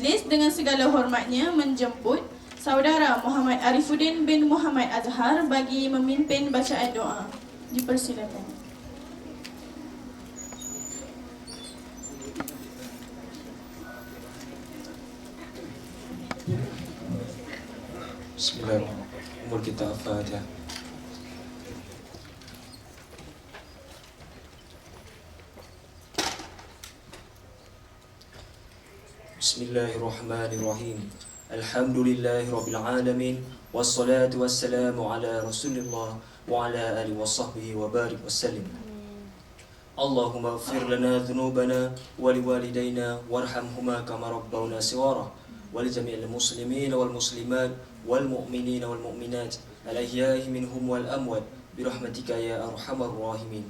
Majlis dengan segala hormatnya menjemput Saudara Muhammad Arifuddin bin Muhammad Azhar bagi memimpin bacaan doa. Dipersilakan. Bismillahirrahmanirrahim. Umur kita Al-Fatihah. Bismillahirrahmanirrahim. Alhamdulillahirabbil alamin wassalatu wassalamu ala Rasulillah wa ala alihi washabbihi wa barik wasallim. Allahumma ighfir lana dhunubana wa liwalidayna warhamhuma kama rabbawna shighara wa li jami'il muslimin wal muslimat wal mu'minin wal mu'minat al-ahya'i minhum wal amwat bi rahmatika ya arhamar rahimin.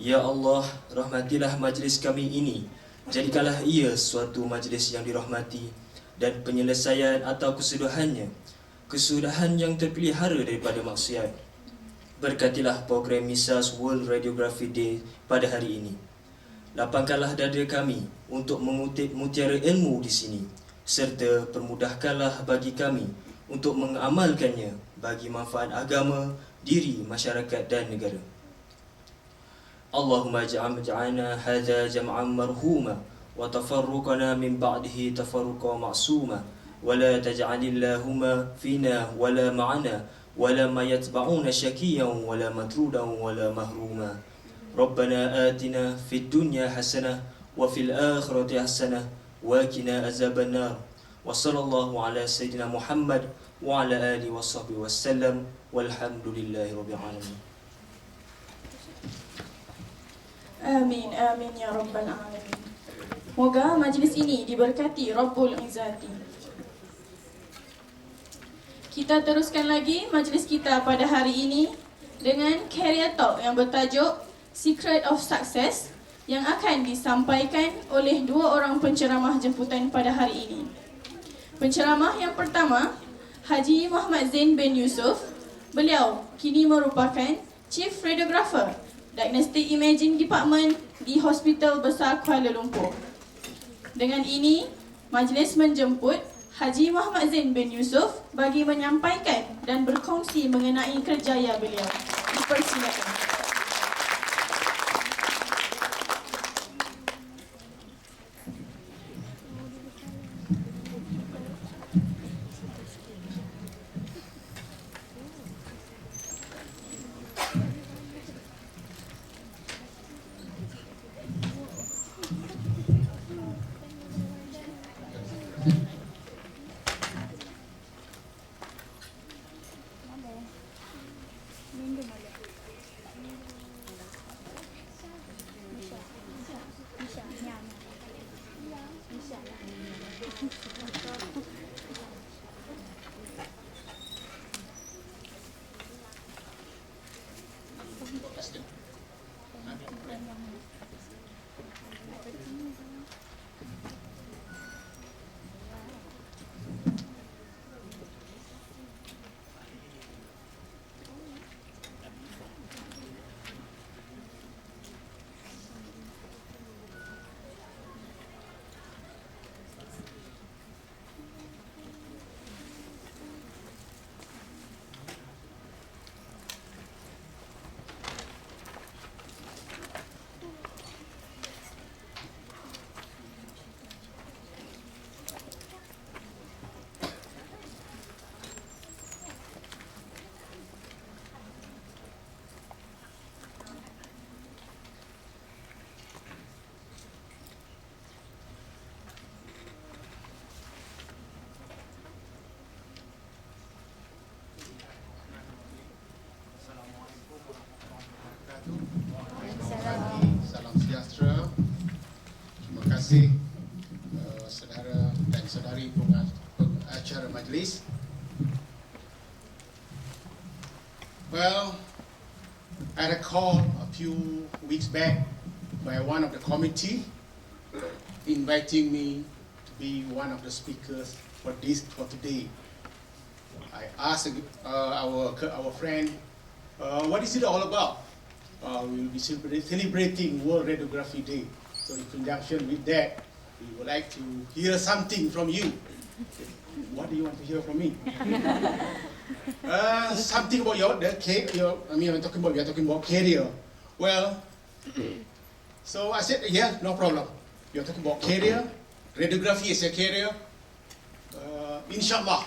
Ya Allah, rahmatilah majlis kami ini. Jadikanlah ia suatu majlis yang dirahmati dan penyelesaian atau kesudahannya, kesudahan yang terpelihara daripada maksiat. Berkatilah program Misas World Radiography Day pada hari ini. Lapangkanlah dada kami untuk mengutip mutiara ilmu di sini, serta permudahkanlah bagi kami untuk mengamalkannya bagi manfaat agama, diri, masyarakat dan negara. Allahumma ja'alna hadha jam'an marhuma wa tafarruqana min ba'dihi tafarruqa ma'suma wa la taj'alillahumma fina wa la ma'ana wa la ma yatba'una syakiyan wa la matrudan wa la mahruma. Rabbana atina fid dunya hasanah wa fil akhirati hasanah wa qina azaban nar. Wa sallallahu ala sayyidina Muhammad wa ala alihi washabbihi wasallam walhamdulillahi rabbil alamin. Amin, amin ya rabbal alamin. Moga majlis ini diberkati Rabbul Izzati. Kita teruskan lagi majlis kita pada hari ini dengan career talk yang bertajuk Secret of Success yang akan disampaikan oleh dua orang penceramah jemputan pada hari ini. Penceramah yang pertama, Haji Muhammad Zain bin Yusof. Beliau kini merupakan Chief Radiographer Diagnostic Imaging Department di Hospital Besar Kuala Lumpur. Dengan ini, majlis menjemput Haji Muhammad Zain bin Yusof bagi menyampaikan dan berkongsi mengenai kerjaya beliau. Dipersilakan. Salam sejahtera. Terima kasih saudara dan saudari pengacara majlis. Well, I had a call a few weeks back by one of the committee inviting me to be one of the speakers for today. I asked our friend, what is it all about? We will be celebrating World Radiography Day. So in conjunction with that, we we would like to hear something from you. What do you want to hear from me? Something about we are talking about career. Well, so I said, yeah, no problem. You're talking about career, radiography is a career, inshallah.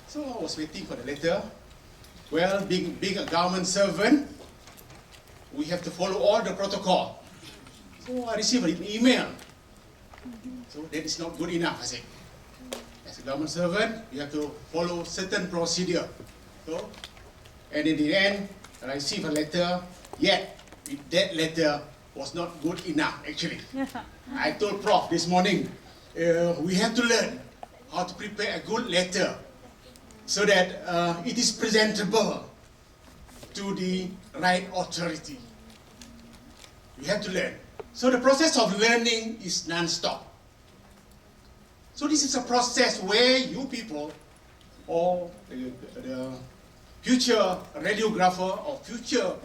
So I was waiting for the letter. Well, being a government servant, we have to follow all the protocol. So I received an email. So that is not good enough, I said. As a government servant, you have to follow certain procedure. So, and in the end, I received a letter, yet that letter was not good enough, actually. I told Prof this morning, we have to learn how to prepare a good letter so that it is presentable to the right authority. We have to learn. So the process of learning is non-stop. So this is a process where you people, or the future radiographer or future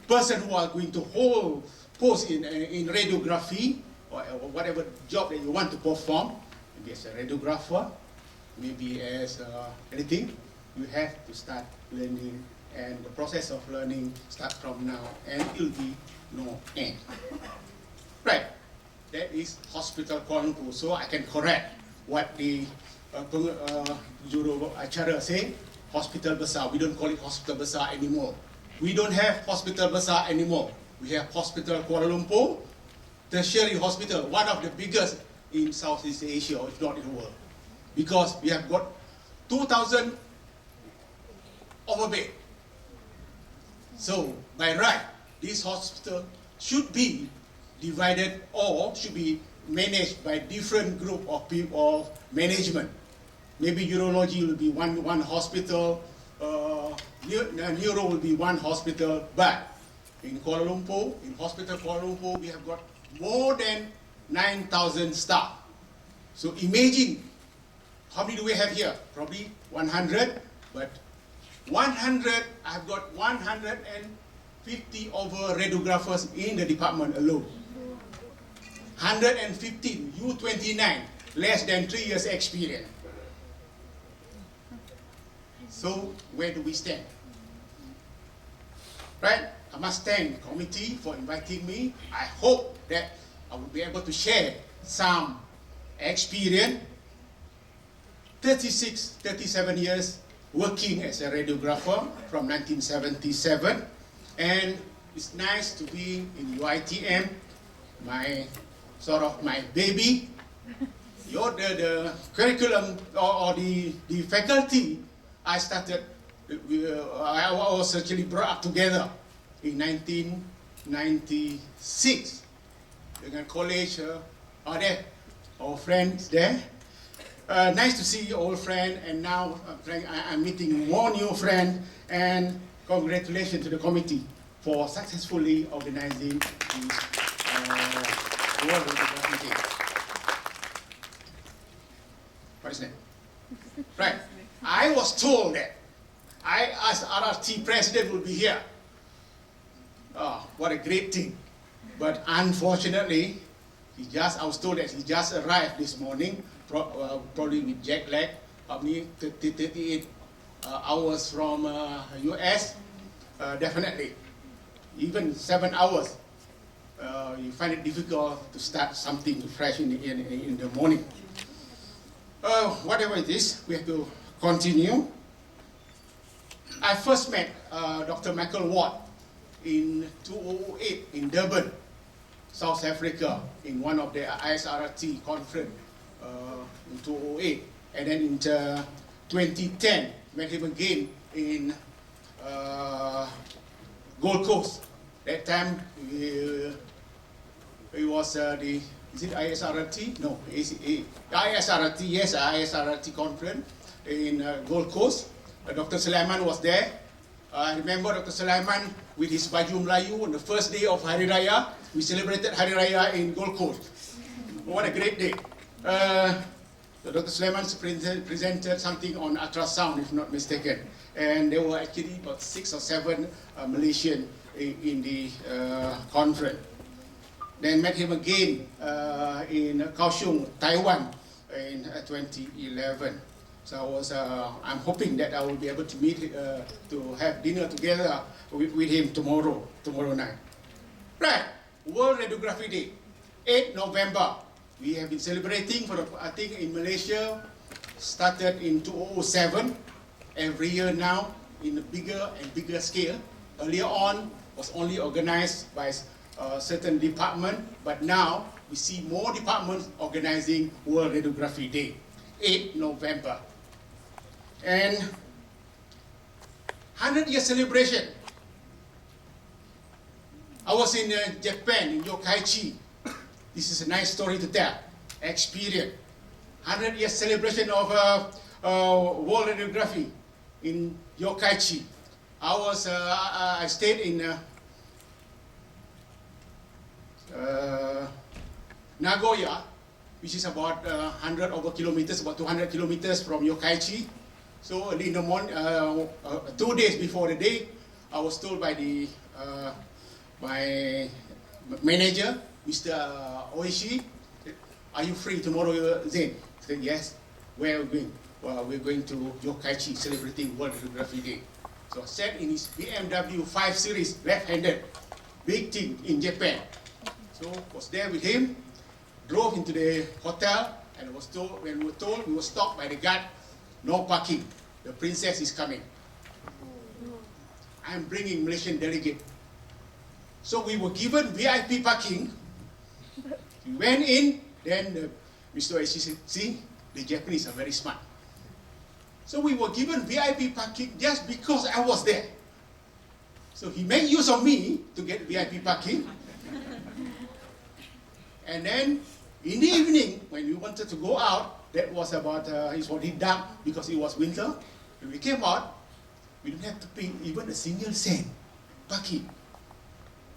person who are going to hold post in radiography or whatever job that you want to perform, maybe as a radiographer, maybe as anything, you have to start learning, and the process of learning starts from now and it will be no end. Right, that is Hospital Kuala Lumpur, so I can correct what the JURU acara say, Hospital Besar. We don't call it Hospital Besar anymore. We don't have Hospital Besar anymore. We have Hospital Kuala Lumpur, tertiary hospital, one of the biggest in Southeast Asia, if not in the world. Because we have got 2,000 overbed. So, by right, this hospital should be divided or should be managed by different group of people of management. Maybe urology will be one hospital, neuro will be one hospital, but in Kuala Lumpur, in Hospital Kuala Lumpur, we have got more than 9,000 staff. So imagine, how many do we have here? Probably 100, but 100, I've got 150 over radiographers in the department alone. 115, U29, less than 3 years experience. So where do we stand? Right? I must thank the committee for inviting me. I hope that I will be able to share some experience. 37 years working as a radiographer from 1977, and it's nice to be in UiTM, my baby. The curriculum or the faculty I started, I was actually brought up together in 1996. Dengan college, are there our friends there? Nice to see old friend, and now I'm meeting more new friends, and congratulations to the committee for successfully organizing this World Radiography Day. What is that? Right. I was told that I asked RRT president will be here. Oh, what a great thing. But unfortunately, I was told that he just arrived this morning, probably with jet lag, probably 38 hours from US, definitely. Even 7 hours, you find it difficult to start something fresh in the morning. Whatever it is, we have to continue. I first met Dr. Michael Ward in 2008 in Durban, South Africa, in one of the ISRT conference in 2008. And then in 2010, met him again in Gold Coast. That time, it was is it ISRT? No, ISRT, yes, ISRT conference in Gold Coast. Dr. Sulaiman was there. I remember Dr. Sulaiman with his baju Melayu on the first day of Hari Raya. We celebrated Hari Raya in Gold Coast. What a great day. Dr. Sulaiman presented something on ultrasound, if not mistaken. And there were actually about 6 or 7 Malaysians in the conference. Then met him again in Kaohsiung, Taiwan in 2011. So I'm hoping that I will be able to meet, to have dinner together with him tomorrow night. Right, World Radiography Day, 8 November. We have been celebrating for, I think in Malaysia, started in 2007. Every year now, in a bigger and bigger scale. Earlier on, was only organized by a certain department, but now we see more departments organizing World Radiography Day, 8 November. And 100-year celebration. I was in Japan, in Yokkaichi. This is a nice story to tell, experience. 100-year celebration of World Radiography in Yokkaichi. I stayed in Nagoya, which is about 100 over kilometers, about 200 kilometers from Yokkaichi. So early in the morning, 2 days before the day, I was told by my manager, Mr. Oishi, "Are you free tomorrow, Zain?" I said, "Yes." "Where are we going?" "Well, we're going to Yokkaichi, celebrating World Radiography Day." So I sat in his BMW 5 Series, left-handed, big thing in Japan. So was there with him, drove into the hotel, and was told, when we were told, we were stopped by the guard, "No parking, the princess is coming." I'm bringing Malaysian delegate. So we were given VIP parking. We went in, then Mr. Oishi said, "See, the Japanese are very smart." So we were given VIP parking just because I was there. So he made use of me to get VIP parking. And then in the evening, when we wanted to go out, that was about, it's already dark because it was winter. When we came out, we didn't have to pay even a single cent parking.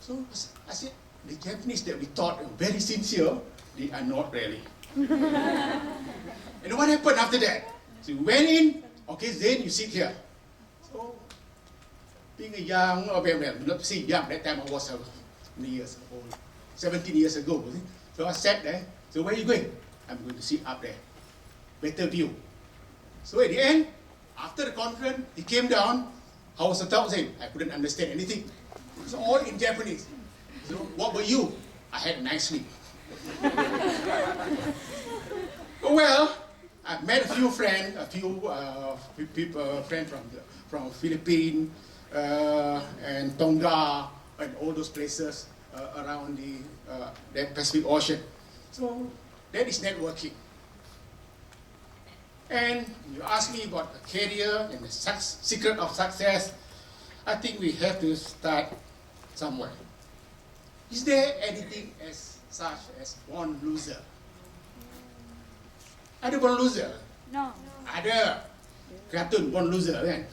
So I said, the Japanese that we thought were very sincere, they are not really. And what happened after that? So we went in, "Okay, Zain, you sit here." So, being a young, not say young, that time I was 17 years ago. So I sat there. "So where are you going?" "I'm going to sit up there. Better view." So at the end, after the conference, he came down. "How was the talk, Zain?" I couldn't understand anything. It was all in Japanese. So, "What about you?" "I had a nice sleep." Well, I've met a few friends, people, friends from Philippines and Tonga and all those places around the Pacific Ocean. So that is networking. And you ask me about the career and the secret of success. I think we have to start somewhere. Is there anything as such as born loser? Ada born loser? No. Ada. Kartun born loser kan?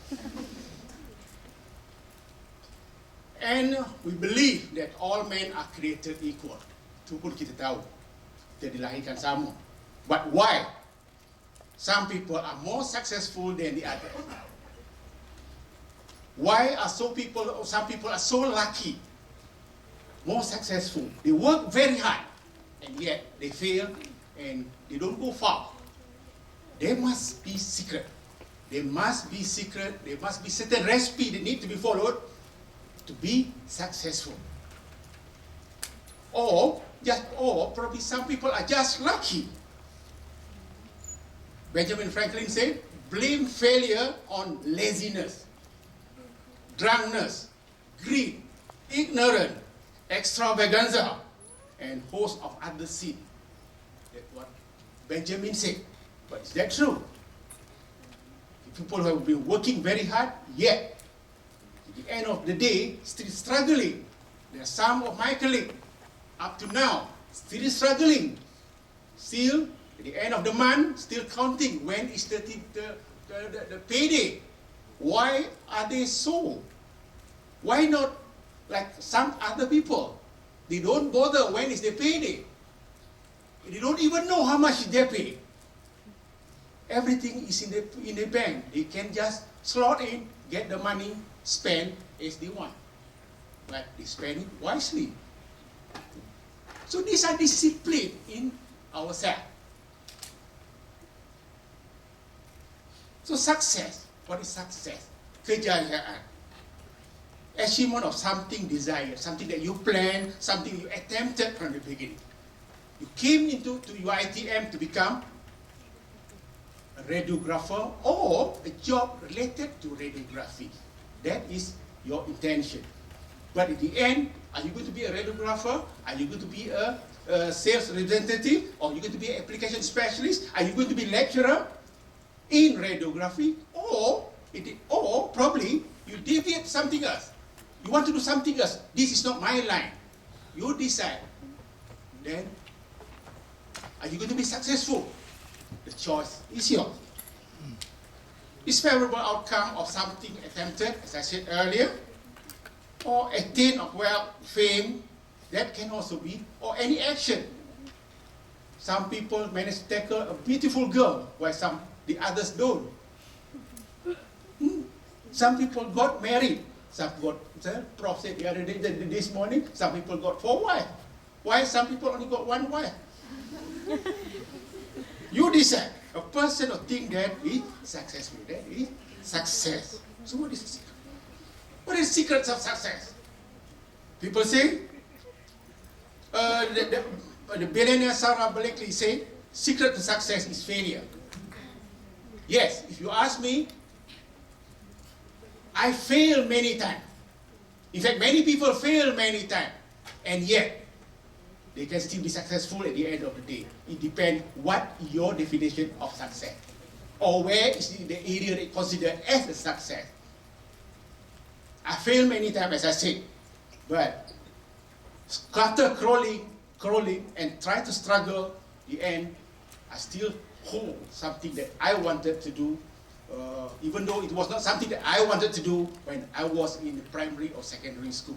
And we believe that all men are created equal. Itu pun kita tahu. Kita dilahirkan sama. But why? Some people are more successful than the other. Why are some people are so lucky, more successful? They work very hard, and yet they fail and they don't go far. There must be secret. There must be secret. There must be certain recipe that need to be followed to be successful. Or probably some people are just lucky. Benjamin Franklin said, "Blame failure on laziness, drunkenness, greed, ignorance, extravaganza, and host of other sin." That's what Benjamin said. But is that true? People have been working very hard, yet at the end of the day, still struggling. There are some of my colleagues, up to now, still struggling. Still, at the end of the month, still counting when is the payday. Why are they so? Why not like some other people? They don't bother when is the payday. They don't even know how much they pay. Everything is in the bank. They can just slot in, get the money, spend as they want. But they spend it wisely. So these are discipline in ourselves. So success, what is success? Kejayaan. Achievement of something desired, something that you planned, something you attempted from the beginning. You came to UiTM to become a radiographer or a job related to radiography. That is your intention. But at the end, are you going to be a radiographer? Are you going to be a sales representative? Or are you going to be an application specialist? Are you going to be a lecturer in radiography? Or probably you deviate something else. You want to do something else. This is not my line. You decide. Then, are you going to be successful? The choice is yours. Is favorable outcome of something attempted, as I said earlier, or attain of wealth, fame, that can also be, or any action. Some people manage to tackle a beautiful girl, while the others don't. Some people got married. Some got, Prof said the other day, this morning, some people got 4 wives. Why some people only got 1 wife? You decide. A person or thing that is successful, that is success. So what is the secrets of success? People say, the billionaire Sarah Blakely said, secret to success is failure. Yes, if you ask me, I failed many times. In fact, many people fail many times, and yet they can still be successful at the end of the day. It depends what your definition of success, or where is the area they consider as a success. I failed many times, as I said, but after crawling, and try to struggle, the end, I still hold something that I wanted to do, even though it was not something that I wanted to do when I was in primary or secondary school.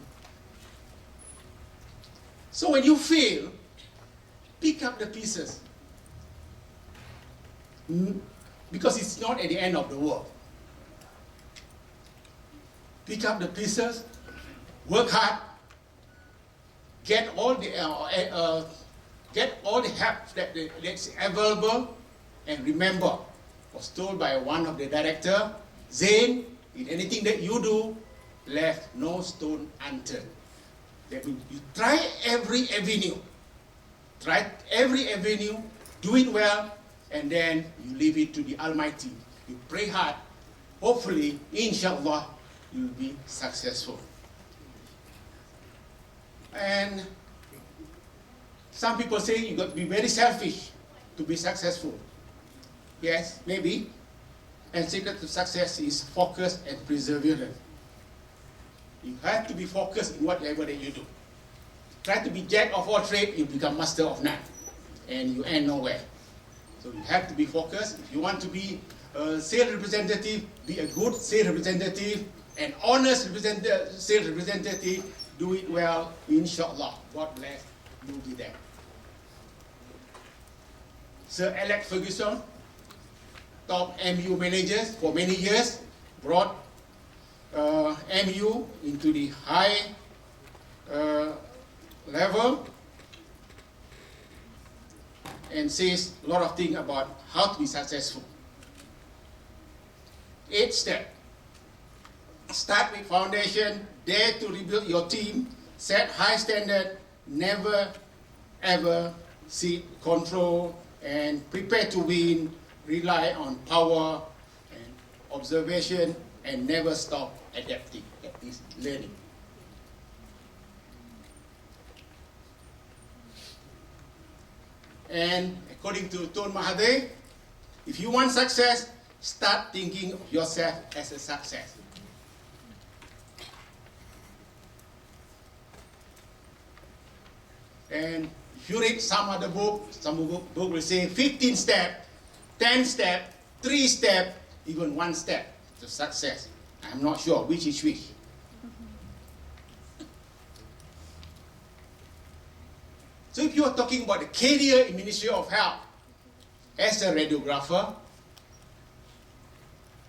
So when you fail, pick up the pieces. Because it's not at the end of the world. Pick up the pieces, work hard, get all the help that's available, and remember, was told by one of the director, Zain, in anything that you do, left no stone unturned. That means you try every avenue. Do it well, and then you leave it to the Almighty. You pray hard. Hopefully, inshallah, you'll be successful. And some people say you got to be very selfish to be successful. Yes, maybe. And secret to success is focus and perseverance. You have to be focused in whatever that you do. Try to be jack of all trades, you become master of none. And you end nowhere. So you have to be focused. If you want to be a sales representative, be a good sales representative, an honest sales representative, do it well, inshallah. God bless, you'll be there. Sir Alex Ferguson, top MU managers for many years, brought MU into the high level, and says a lot of things about how to be successful. 8 steps. Start with foundation, dare to rebuild your team, set high standard, never ever seek control, and prepare to win, rely on power and observation, and never stop adapting. That is learning. And according to Tun Mahathir, if you want success, start thinking of yourself as a success. And if you read some other book, some book will say 15 steps, 10 steps, 3 steps, even 1 step to success. I'm not sure which is which. So if you are talking about the career in Ministry of Health as a radiographer,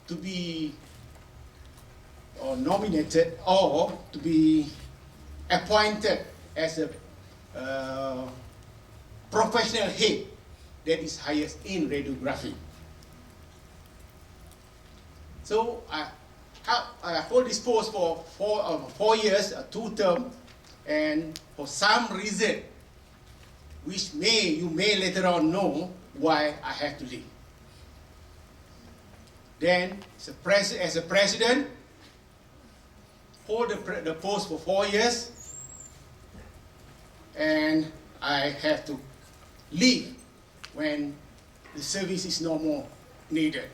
to be nominated or to be appointed as a professional head that is highest in radiography. So I hold this post for 4 years, 2 terms, and for some reason, which you may later on know why I had to leave. Then, as a president, hold the post for 4 years, and I have to leave when the service is no more needed.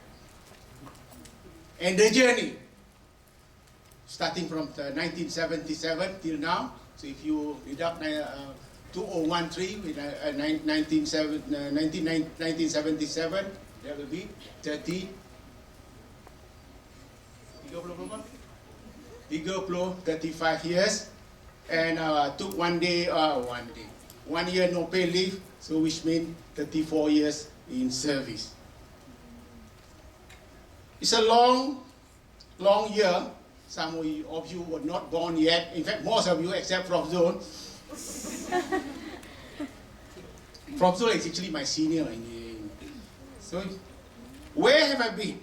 And the journey, starting from 1977 till now, so if you deduct 2013 with 1977, that will be 35 years, and took 1 year no pay leave, so which means 34 years in service. It's a long year. Some of you were not born yet. In fact, most of you except Prof. Zul. Prof. Zul is actually my senior. So, where have I been?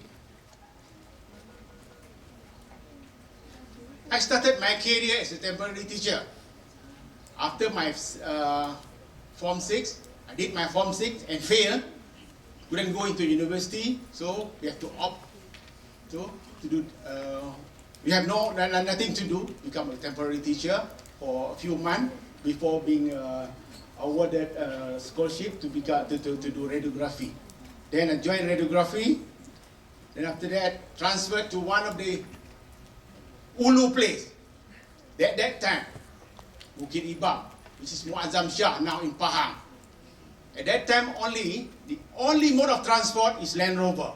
I started my career as a temporary teacher. After my Form 6, I did my Form 6 and failed. Couldn't go into university, so we have to opt to do. We have nothing to do. Become a temporary teacher for a few months before being awarded a scholarship to do radiography. Then I joined radiography. Then after that, transferred to one of the Ulu place. That time, Bukit Ibam, which is Muazzam Shah, now in Pahang. At that time the only mode of transport is Land Rover.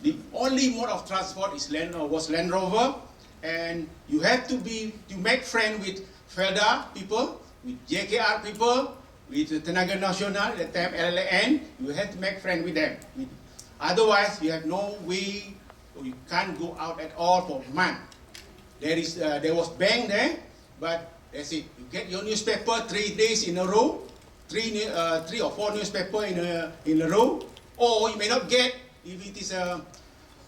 The only mode of transport was Land Rover, and you have to make friends with Felda people, with JKR people, with Tenaga Nasional, at that time LLN. You have to make friends with them. Otherwise, you have no way, or you can't go out at all for a month. There was bank there, but that's it. You get your newspaper 3 days in a row, 3 or 4 newspaper in a row, or you may not get. If it is a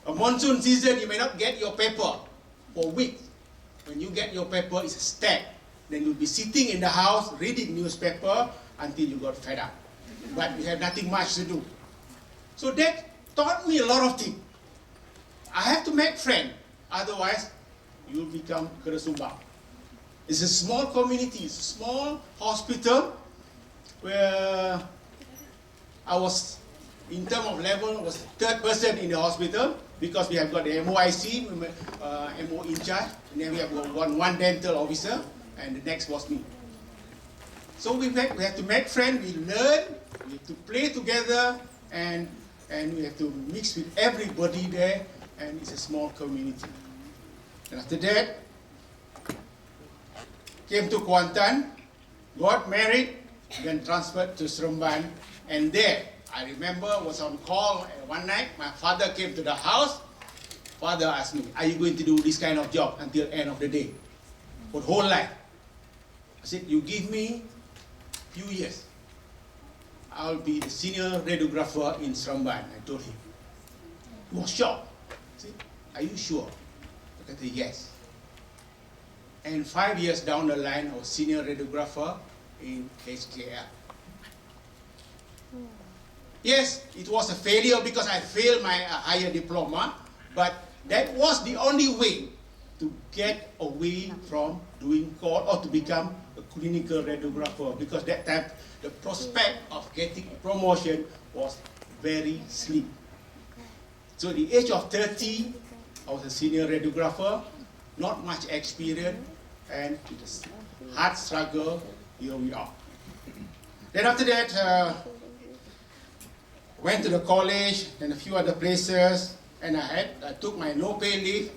monsoon season, you may not get your paper for weeks. When you get your paper, it's a stack. Then you'll be sitting in the house reading newspaper until you got fed up. But you have nothing much to do. So that taught me a lot of things. I have to make friends, otherwise you will become keresumbang. It's a small community, it's a small hospital where I was, in terms of level, was the 3rd person in the hospital, because we have got the MOIC, MO in charge, and then we have got one dental officer, and the next was me. So we have to make friends, we learn, we have to play together, and we have to mix with everybody there, and it's a small community. And after that, came to Kuantan, got married, then transferred to Seremban, and there, I remember, was on call one night. My father came to the house. Father asked me, "Are you going to do this kind of job until end of the day, for the whole life?" I said, "You give me a few years, I'll be the senior radiographer in Seremban." I told him. He was shocked. I said, "Are you sure?" I said, "Yes." And 5 years down the line, I was senior radiographer in HKL. Yes, it was a failure because I failed my higher diploma, but that was the only way to get away from doing call or to become a clinical radiographer, because that time the prospect of getting promotion was very slim. So at the age of 30, I was a senior radiographer, not much experience, and with a hard struggle, here we are. Then after that, went to the college and a few other places, and I took my no pay leave.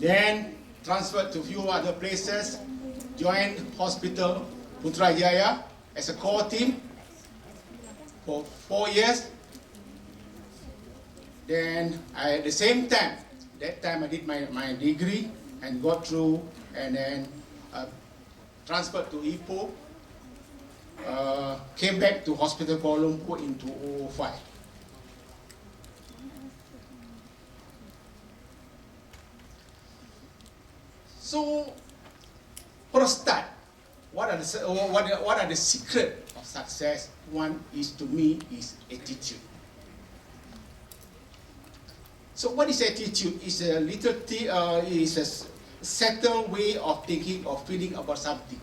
Then transferred to a few other places, joined Hospital Putrajaya as a core team for 4 years. Then at the same time, that time I did my degree and got through, and then transferred to Ipoh, came back to Hospital Kuala Lumpur in 2005. So, for a start, what are the secret of success? One is, to me, is attitude. So what is attitude? It's a is a settled way of thinking or feeling about something.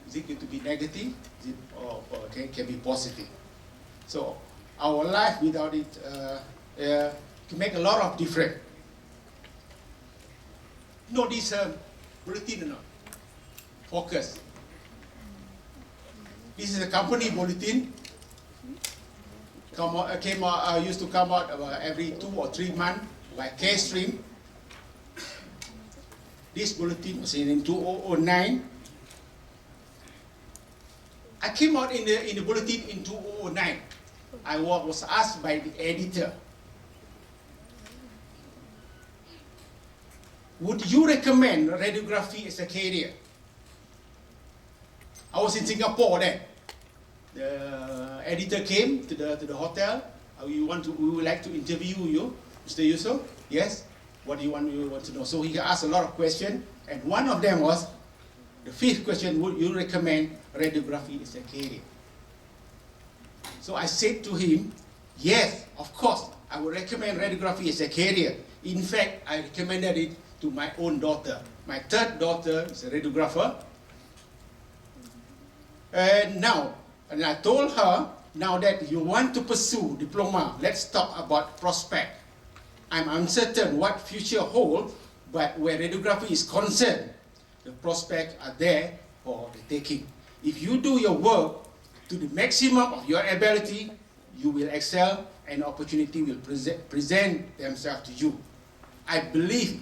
Is it going to be negative? Is it, or can be positive? So our life without it can make a lot of difference. You know this bulletin or not? Focus. This is a company bulletin. Used to come out every 2 or 3 months by K-Stream. This bulletin was in 2009. I came out in the bulletin in 2009. I was asked by the editor, would you recommend radiography as a career? I was in Singapore then. The editor came to the hotel. We would like to interview you, Mr. Yusuf. Yes. What do you want to know? So he asked a lot of questions, and one of them was the 5th question: would you recommend radiography as a career? So I said to him, yes, of course, I would recommend radiography as a career. In fact, I recommended it to my own daughter. My 3rd daughter is a radiographer. And I told her, now that you want to pursue diploma, let's talk about prospect. I'm uncertain what future holds, but where radiography is concerned, the prospects are there for the taking. If you do your work to the maximum of your ability, you will excel and opportunity will present themselves to you. I believe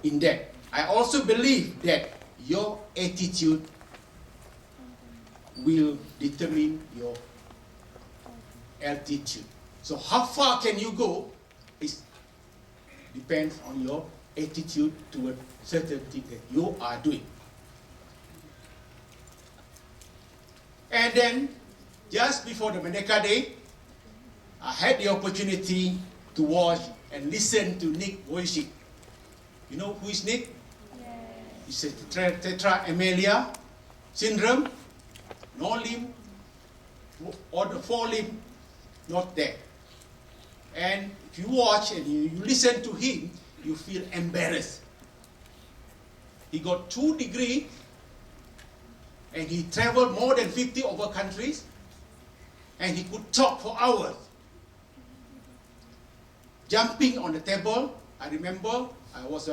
in that. I also believe that your attitude will determine your altitude. So how far can you go depends on your attitude toward certain thing that you are doing. And then, just before the Merdeka Day, I had the opportunity to watch and listen to Nick Wojcik. You know who is Nick? Yes. It's a tetra amelia syndrome. No limb, or the 4 limb, not there. And if you watch and you listen to him, you feel embarrassed. He got 2 degrees, and he traveled more than 50 over countries, and he could talk for hours. Jumping on the table, I remember I was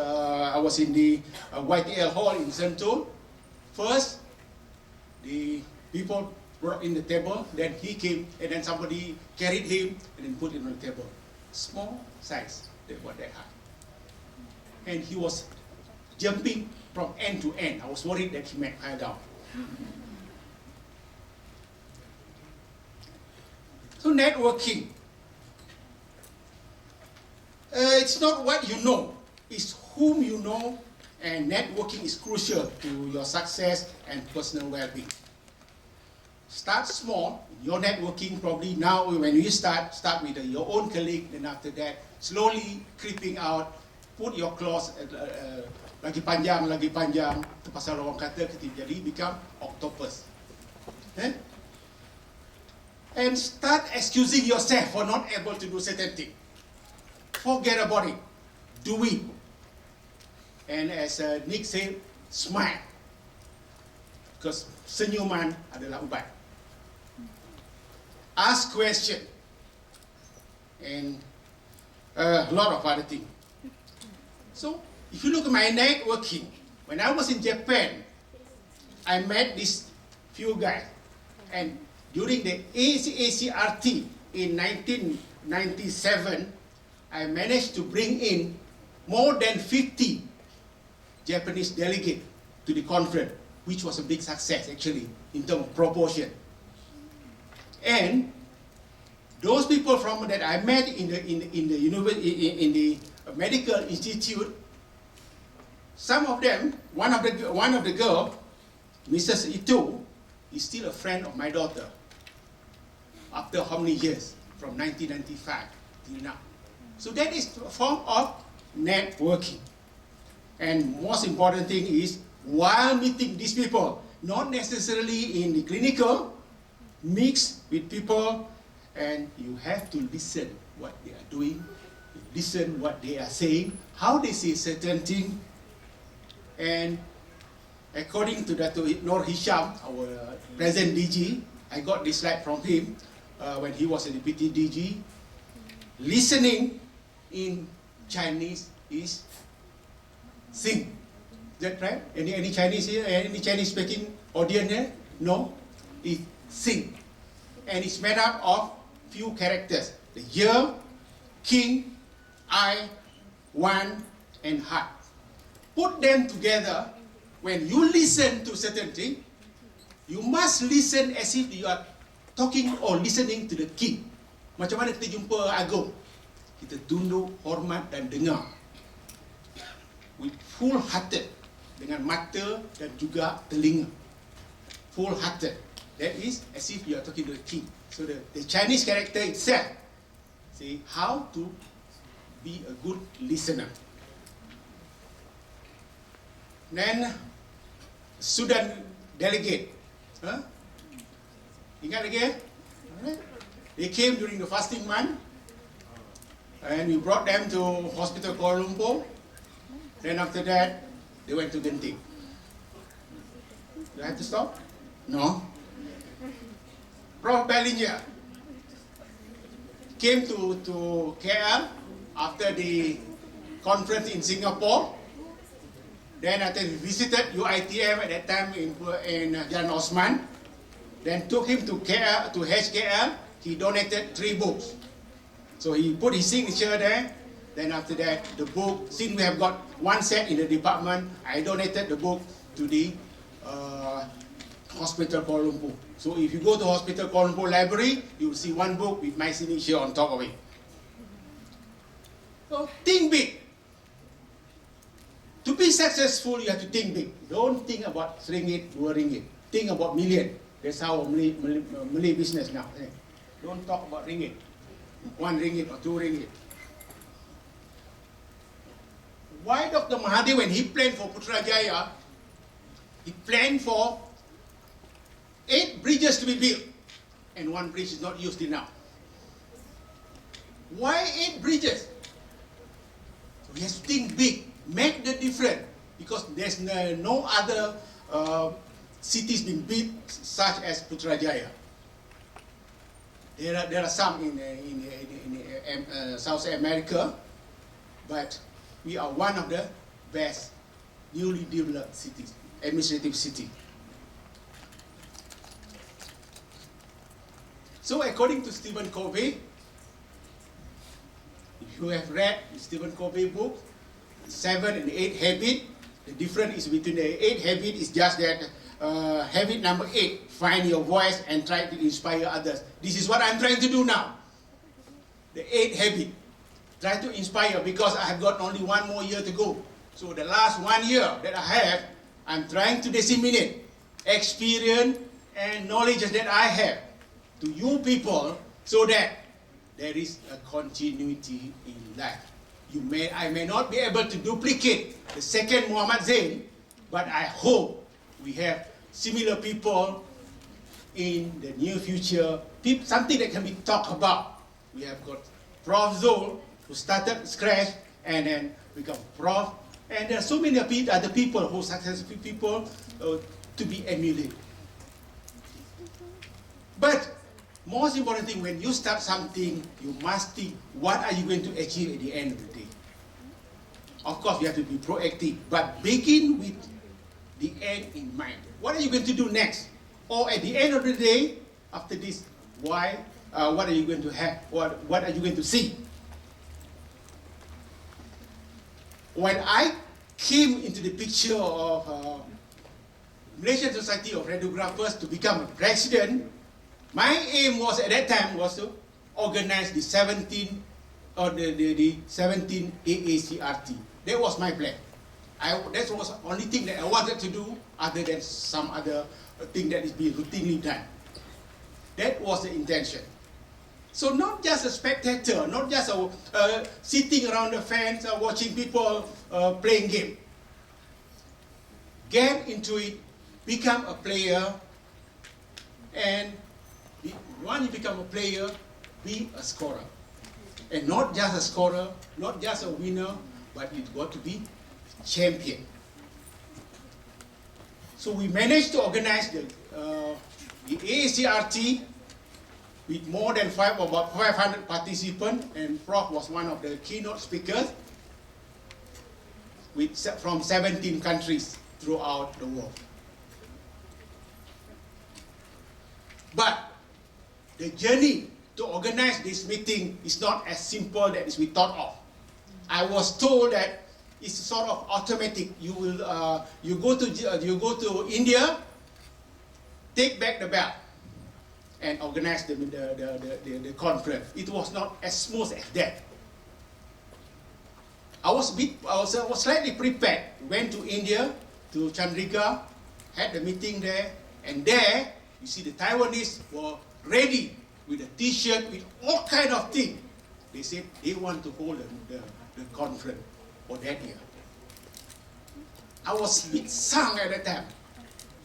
in the YTL hall in Sentul. First, the people brought in the table, then he came, and then somebody carried him and then put it on the table. Small size, they were that high. And he was jumping from end to end. I was worried that he might fall down. So networking. It's not what you know, it's whom you know, and networking is crucial to your success and personal well-being. Start small. Your networking probably now when you start with your own colleague, then after that slowly creeping out. Put your claws lagi panjang, tu pasal orang kata kita jadi become octopus. And start excusing yourself for not able to do certain thing. Forget about it. Do it. And as Nick said, smile. Because senyuman adalah ubat. Ask question. And a lot of other things. So, if you look at my networking, when I was in Japan, I met these few guys. And during the ACRT in 1997, I managed to bring in more than 50 Japanese delegates to the conference, which was a big success actually in terms of proportion. And those people from that I met in the medical institute, some of them, one of the girl Mrs. Ito is still a friend of my daughter after how many years, from 1995 till now. So that is a form of networking. And most important thing is, while meeting these people, not necessarily in the clinical, mix with people, and you have to listen what they are doing, listen what they are saying, how they say certain things. And according to Dr. Nur Hisham, our present DG, I got this slide from him when he was a deputy DG. Listening in Chinese is sing. Is that right? Any Chinese here? Any Chinese speaking audience here? No? It's sing. And it's made up of few characters. The ear, king, eye, one, and heart. Put them together. When you listen to certain thing, you must listen as if you are talking or listening to the king. Macam mana kita jumpa agung? Kita tunduk, hormat dan dengar. With full-hearted, dengan mata dan juga telinga. Full-hearted. That is as if you are talking to the king. So the Chinese character itself, say how to be a good listener. Then Sudan delegate, ingat lagi? They came during the fasting month, and we brought them to hospital Kuala Lumpur. Then after that, they went to Genting. Do I have to stop? No. Prof. Bellinger came to KL after the conference in Singapore. Then after he visited UiTM at that time in Jalan Osman, then took him to KL, to HKL. He donated 3 books. So he put his signature there. Then after that, the book, since we have got 1 set in the department, I donated the book to the Hospital Kuala Lumpur. So if you go to Hospital Kuala Lumpur Library, you will see 1 book with my signature on top of it. So think big. To be successful, you have to think big. Don't think about ringgit, 2 ringgit. Think about million. That's how Malay business now. Don't talk about ringgit. 1 ringgit or 2 ringgit. Why Dr. Mahathir, when he planned for Putrajaya, he planned for 8 bridges to be built, and 1 bridge is not used till now. Why 8 bridges? So he has to think big, make the difference, because there's no other cities being built such as Putrajaya. There are some in South America, but we are one of the best newly developed cities, administrative city. So according to Stephen Covey, if you have read the Stephen Covey book, 7 and 8 habits, the difference is between the 8 habits is just that habit number 8, find your voice and try to inspire others. This is what I'm trying to do now. The 8 habit. Try to inspire, because I have got only 1 more year to go. So the last 1 year that I have, I'm trying to disseminate experience and knowledge that I have to you people, so that there is a continuity in life. I may not be able to duplicate the second Muhammad Zain, but I hope we have similar people in the near future, something that can be talked about. We have got Prof. Zul, who started scratch and then become prof, and there are so many other people who are successful people to be emulated. But most important thing, when you start something, you must think, what are you going to achieve at the end of the day? Of course, you have to be proactive, but begin with the end in mind. What are you going to do next? Or at the end of the day, after this, what are you going to have? What are you going to see? When I came into the picture of Malaysian Society of Radiographers to become a president, my aim was at that time was to organize the 17 AACRT. That was my plan. That was the only thing that I wanted to do, other than some other thing that is being routinely done. That was the intention. So not just a spectator, not just sitting around the fence watching people playing game. Get into it, become a player, and when you become a player, be a scorer. And not just a scorer, not just a winner, but you've got to be champion. So we managed to organize the AACRT with more than about 500 participants, and Prof was one of the keynote speakers from 17 countries throughout the world. But the journey to organize this meeting is not as simple as we thought of. I was told that it's sort of automatic. You go to India, take back the belt, and organize the conference. It was not as smooth as that. I was slightly prepared. Went to India, to Chandrika, had the meeting there, and there you see the Taiwanese were ready with a T-shirt, with all kind of things. They said they want to hold the conference for that year. I was a bit sung at that time,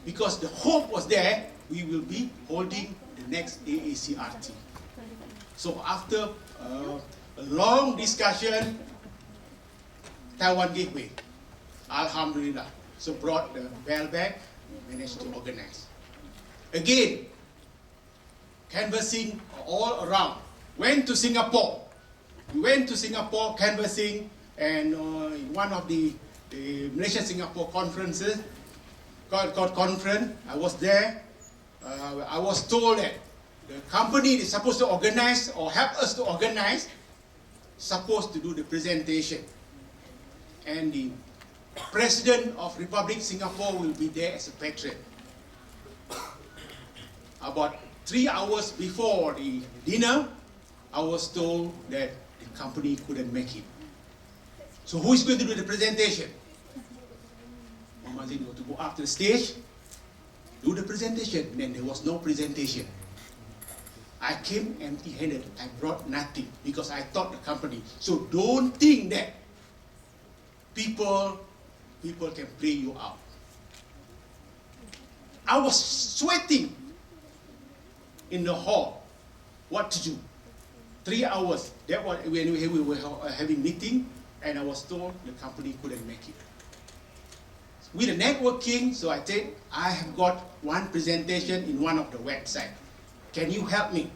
because the hope was there, we will be holding the next AACRT. So after a long discussion, Taiwan gave way. Alhamdulillah. So brought the bell back, we managed to organize. Again, canvassing all around. Went to Singapore. We went to Singapore canvassing, and in one of the Malaysia-Singapore conferences, called conference, I was there. I was told that the company is supposed to organize or help us to organize, supposed to do the presentation. And the President of Republic Singapore will be there as a patron. About 3 hours before the dinner, I was told that the company couldn't make it. So who is going to do the presentation? Mazin got to go up to the stage, do the presentation. Then there was no presentation. I came empty-handed. I brought nothing because I taught the company. So don't think that people can play you out. I was sweating in the hall. What to do? 3 hours. That was when we were having meeting, and I was told the company couldn't make it. With the networking, so I said, I have got one presentation in one of the websites. Can you help me?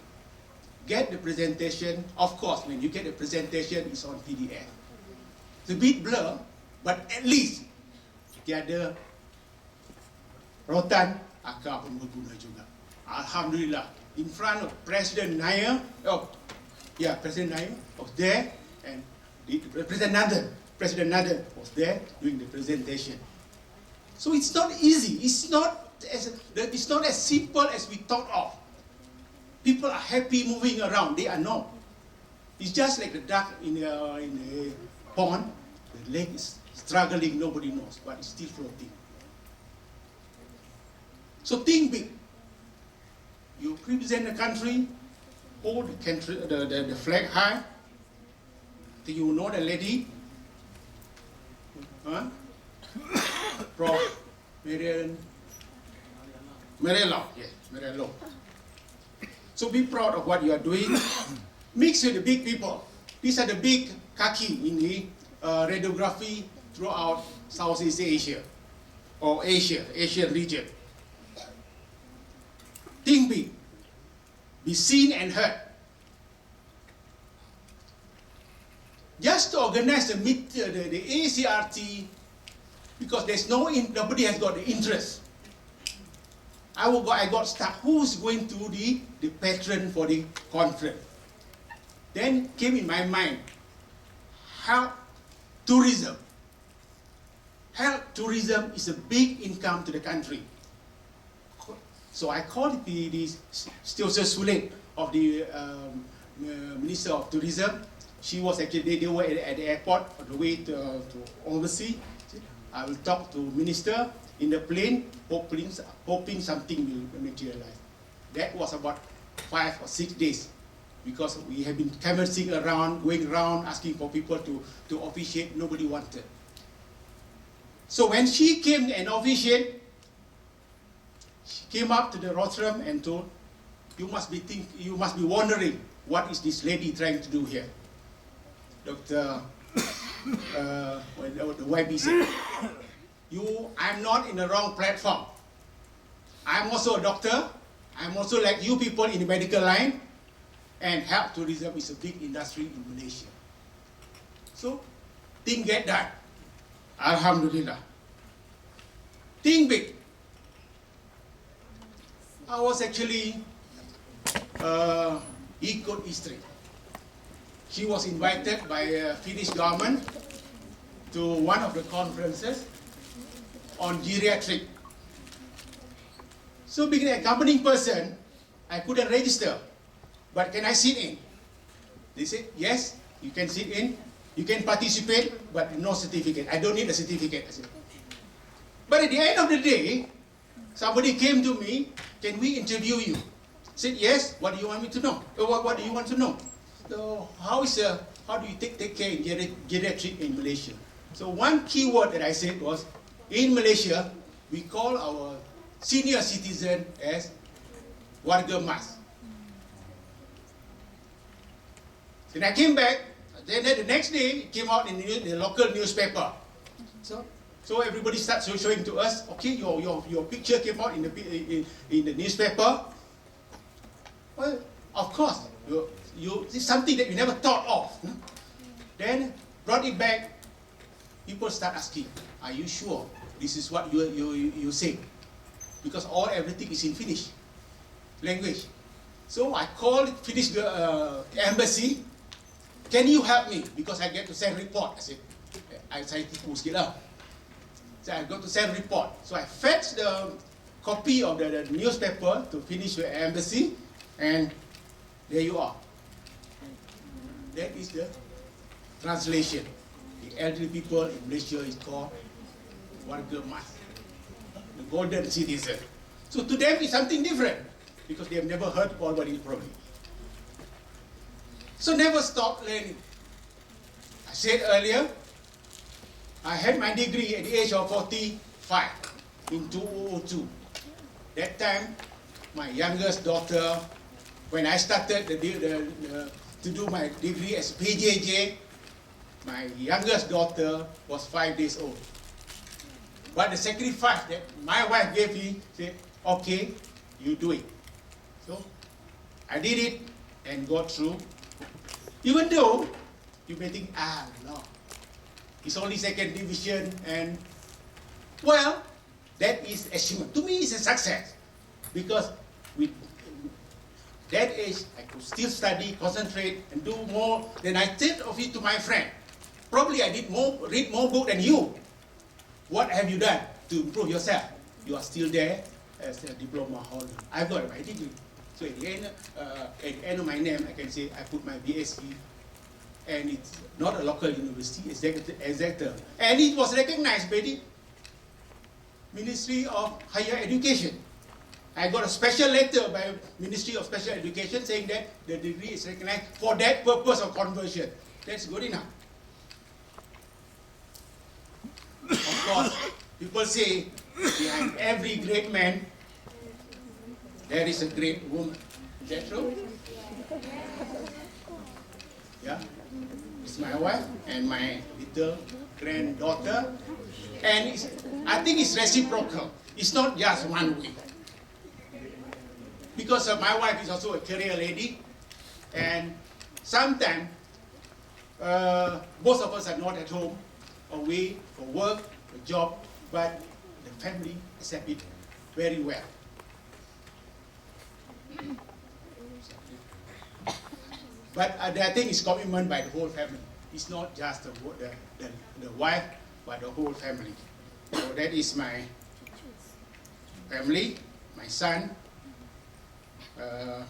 Get the presentation. Of course, when you get the presentation, it's on PDF. It's a bit blur, but at least tiada rotan, akak pun berguna juga. Alhamdulillah. In front of President Nair, President Nair was there, and President Nathan was there doing the presentation. So it's not easy. It's not as simple as we thought of. People are happy moving around. They are not. It's just like the duck in a pond. The leg is struggling. Nobody knows, but it's still floating. So think big. You represent the country. Hold the country, the flag high. Do you know the lady? Huh? Prof. Mariello. Yes, Mariello. So be proud of what you are doing. Mix with the big people. These are the big kaki in the radiography throughout Southeast Asia or Asian region. Think big. Be seen and heard. Just to organize the ACRT, because nobody has got the interest. I got stuck. Who's going to be the patron for the conference? Then came in my mind, health tourism. Health tourism is a big income to the country. So I called the Stewardess Sulit of the Minister of Tourism. She was actually, they were at the airport on the way to overseas. I will talk to minister in the plane, hoping something will materialize. That was about 5 or 6 days, because we have been canvassing around, going around, asking for people to officiate. Nobody wanted. So when she came and officiate, she came up to the rostrum and told, you must be wondering, what is this lady trying to do here? Dr. The YB said, I'm not in the wrong platform. I'm also a doctor. I'm also like you people in the medical line, and health tourism is a big industry in Malaysia. So, things get done. Alhamdulillah. Think big. I was actually ikut isteri. She was invited by a Finnish government to one of the conferences on geriatric. So being an accompanying person, I couldn't register. But can I sit in? They said, yes, you can sit in. You can participate, but no certificate. I don't need a certificate. I said. But at the end of the day, somebody came to me, can we interview you? I said, yes, what do you want me to know? What do you want to know? So how do you take care in geriatric in Malaysia? So one key word that I said was, in Malaysia, we call our senior citizen as warga mas. Then I came back, then the next day it came out in the local newspaper. So everybody starts showing to us, okay, your picture came out in the newspaper. Well, of course, it's something that we never thought of. Then brought it back. People start asking, are you sure this is what you say? Because everything is in Finnish language. So I called Finnish embassy. Can you help me? Because I get to send report. I said, so I got to send report. So I fetched the copy of the newspaper to Finnish embassy, and there you are. That is the translation. The elderly people in Malaysia is called warga mas, the golden citizen. So to them it's something different, because they have never heard about it probably. So never stop learning. I said earlier, I had my degree at the age of 45 in 2002. That time, my youngest daughter, when I started to do my degree as PJJ, my youngest daughter was 5 days old. But the sacrifice that my wife gave me, said, okay, you do it. So I did it and got through. Even though you may think, no, it's only second division, and well, that is achievement. To me, it's a success, because with that age, I could still study, concentrate, and do more than I said of it to my friend. Probably I did read more book than you. What have you done to improve yourself? You are still there as a diploma holder. I've got my degree. So at the end of my name, I can say I put my BSc, and it's not a local university, exactly. And it was recognized by the Ministry of Higher Education. I got a special letter by Ministry of Special Education saying that the degree is recognized for that purpose of conversion. That's good enough. Of course, people say behind every great man, there is a great woman. Is that true? Yeah. It's my wife and my little granddaughter. And I think it's reciprocal. It's not just one way. Because my wife is also a career lady. And sometimes, both of us are not at home, away for work, for job, but the family accepts it very well. But I think it's commitment by the whole family. It's not just the wife, but the whole family. So that is my family, my son,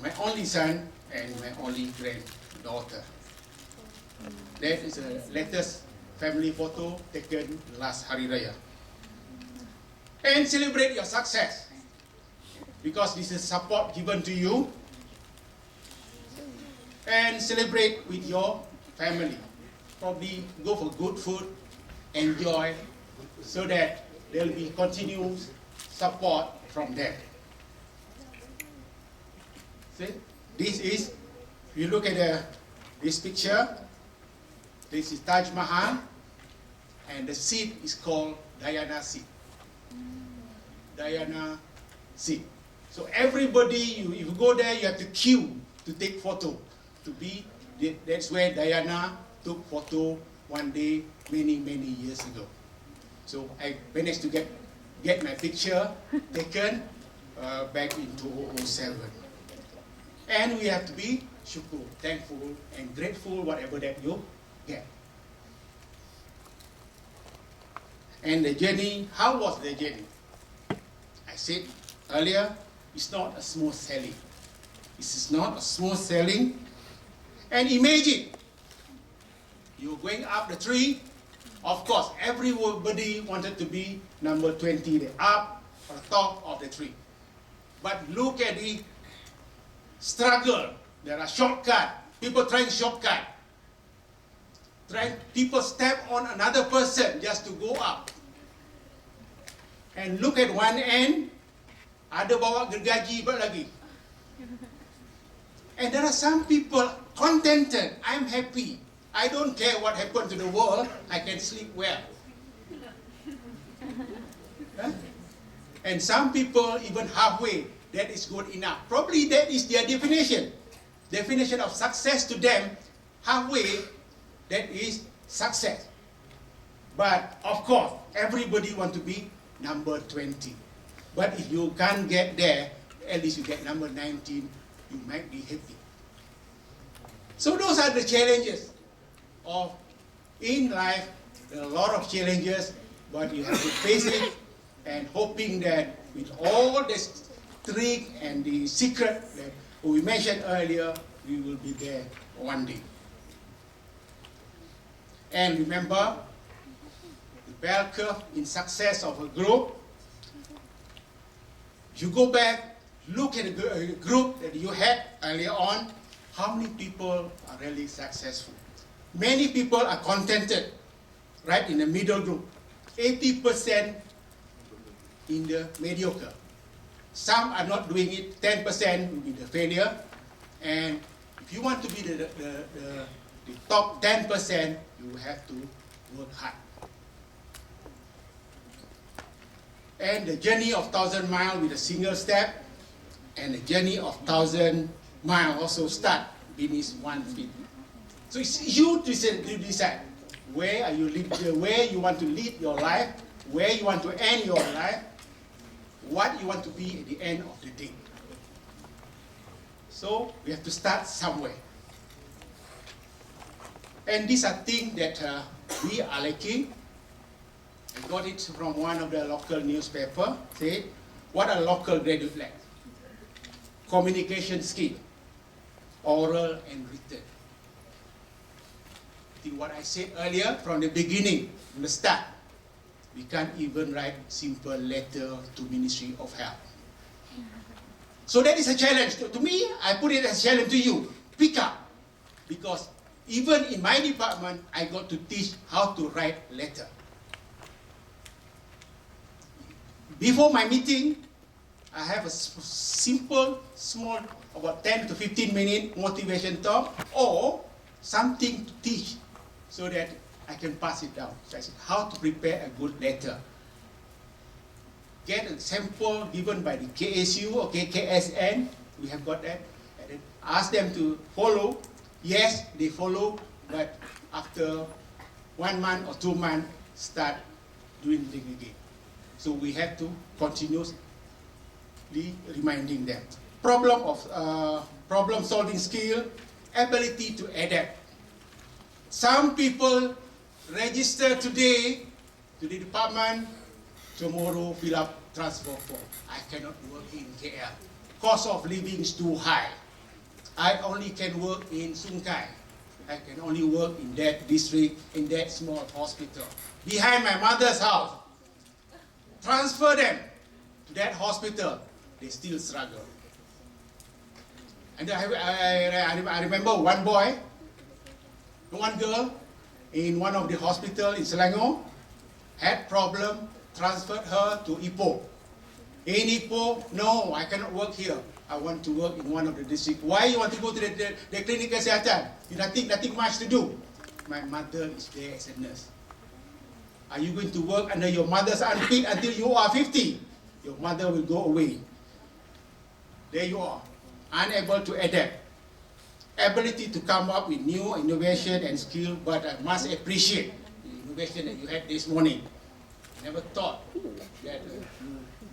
my only son, and my only granddaughter. That is the latest family photo taken last Hari Raya. and celebrate your success, because this is support given to you, and celebrate with your family. Probably go for good food, enjoy, so that there will be continuous support from them. See, this is, if you look at this picture, this is Taj Mahal, and the seat is called Diana seat. Diana seat. So everybody, if you go there, you have to queue to take photo. That's where Diana took photo one day many years ago. So I managed to get my picture taken back in 2007. And we have to be syukur, thankful and grateful whatever that you get. And the journey, how was the journey? I said earlier, it's not a smooth sailing. This is not a smooth sailing. And imagine, you're going up the tree. Of course, everybody wanted to be number 20, the up or top of the tree. But look at the struggle. There are shortcuts. People trying shortcut. People step on another person just to go up. And look at one end, ada bawa gergaji lagi. And there are some people contented. I'm happy. I don't care what happened to the world. I can sleep well. Huh? And some people even halfway, that is good enough. Probably that is their definition. Definition of success to them, halfway, that is success. But of course, everybody wants to be number 20. But if you can't get there, at least you get number 19, you might be happy. So those are the challenges of in life. There are a lot of challenges, but you have to face it, and hoping that with all this trick and the secret that we mentioned earlier, we will be there one day. And remember, the bell curve in success of a group. You go back, look at the group that you had earlier on, how many people are really successful? Many people are contented, right in the middle group. 80% in the mediocre. Some are not doing it, 10% will be the failure. And if you want to be the top 10%, you have to work hard. And the journey of 1,000 miles with a single step, and the journey of 1,000 miles also start beneath 1 feet. So it's you to decide where you want to lead your life, where you want to end your life, what you want to be at the end of the day. So we have to start somewhere. And these are things that we are lacking. I got it from one of the local newspaper. Say, what are local graduate lack? Communication skill, oral and written. I think what I said earlier from the beginning, from the start, we can't even write simple letter to Ministry of Health. So that is a challenge. To me, I put it as a challenge to you. Pick up. Because even in my department, I got to teach how to write letter. Before my meeting, I have a simple, small, about 10 to 15 minute motivation talk or something to teach so that I can pass it down. So I said, how to prepare a good letter. Get a sample given by the KSU or KKSN. We have got that. And then ask them to follow. Yes, they follow, but after 1 month or 2 months, start doing it again. So we have to continuously reminding them. Problem solving skill, ability to adapt. Some people register today to the department, tomorrow fill up transfer form. I cannot work in KL. Cost of living is too high. I only can work in Sungkai. I can only work in that district, in that small hospital. Behind my mother's house. transfer them to that hospital, they still struggle. And I remember one boy, one girl in one of the hospital in Selangor had problem, transferred her to Ipoh. In Ipoh, no, I cannot work here. I want to work in one of the district. Why you want to go to the clinic kesihatan? You nothing much to do. My mother is there as a nurse. Are you going to work under your mother's armpit until you are 50? Your mother will go away. There you are, unable to adapt. Ability to come up with new innovation and skill, but I must appreciate the innovation that you had this morning. Never thought that you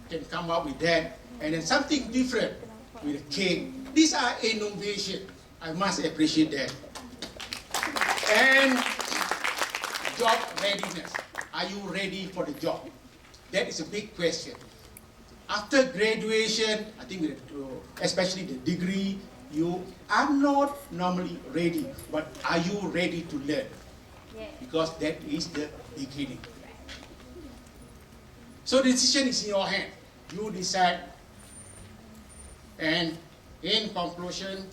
can come up with that, and then something different with a cake. These are innovation. I must appreciate that. And job readiness. Are you ready for the job? That is a big question. After graduation, I think especially the degree, you are not normally ready, but are you ready to learn? Because that is the beginning. So the decision is in your hand. You decide. And in conclusion,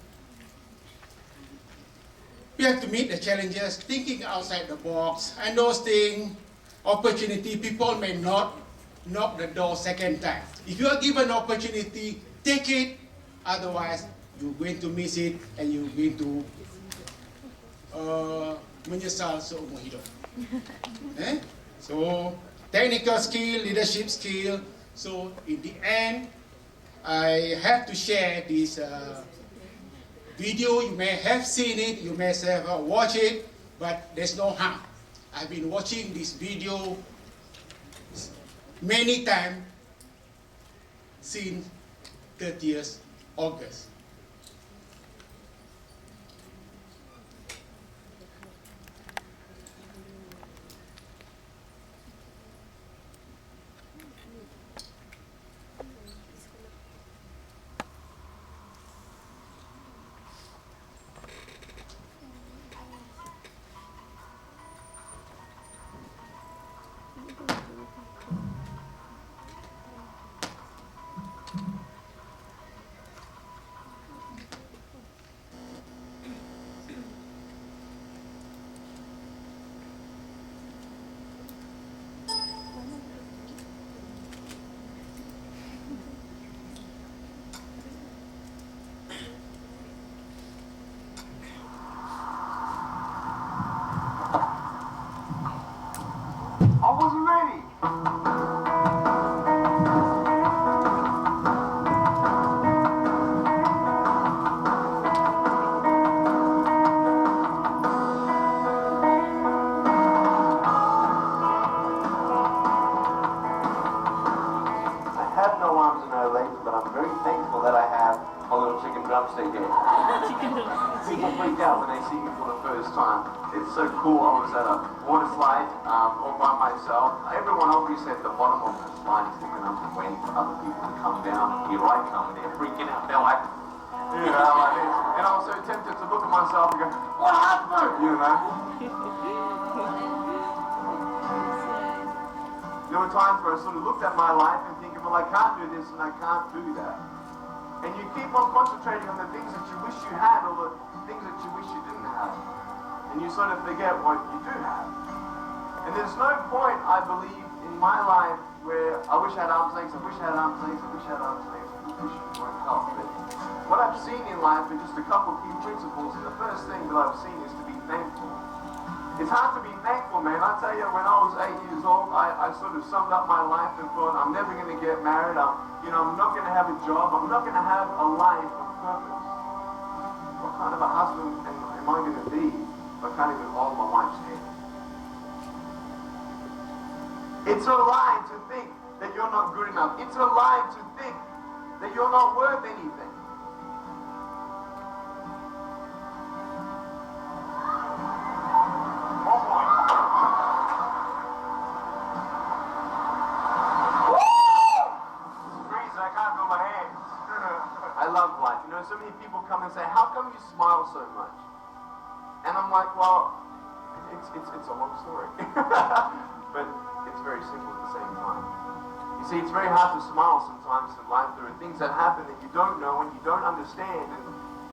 we have to meet the challenges, thinking outside the box, and those things, opportunity, people may not knock the door second time. If you are given opportunity, take it, otherwise you're going to miss it and you're going to menyesal seumur hidup. So, technical skill, leadership skill. So, in the end, I have to share this video. You may have seen it, you may have watched it, but there's no harm. I've been watching this video many times since 30th August. I wasn't ready. I have no arms and no legs, but I'm very thankful that I have a little chicken drumstick here. People freak out when they see you for the first time. It's so cool. I was at a water slide all by myself. Everyone obviously at the bottom of the slide is looking up and waiting for other people to come down. Here I come, and they're freaking out. They're like, you know, like this. And I was so tempted to look at myself and go, what happened? You know? There were times where I sort of looked at my life and thinking, well, I can't do this and I can't do that. And you keep on concentrating on the things that you wish you had or the things that you wish you didn't have. And you sort of forget what you do have. And there's no point, I believe, in my life where I wish I had arms, legs, I wish I had arms, legs, I wish I had arms, legs, I wish it won't help. But what I've seen in life are just a couple of key principles, and the first thing that I've seen is to be thankful. It's hard to be thankful, man. I tell you, when I was 8 years old, I sort of summed up my life and thought, I'm never going to get married, I'm not going to have a job, I'm not going to have a life of purpose. What kind of a husband am I going to be if I can't even hold my wife's hand? It's a lie to think that you're not good enough. It's a lie to think that you're not worth anything. So many people come and say, how come you smile so much? And I'm like, well, it's a long story. But it's very simple at the same time. You see, it's very hard to smile sometimes in life. There are things that happen that you don't know and you don't understand, and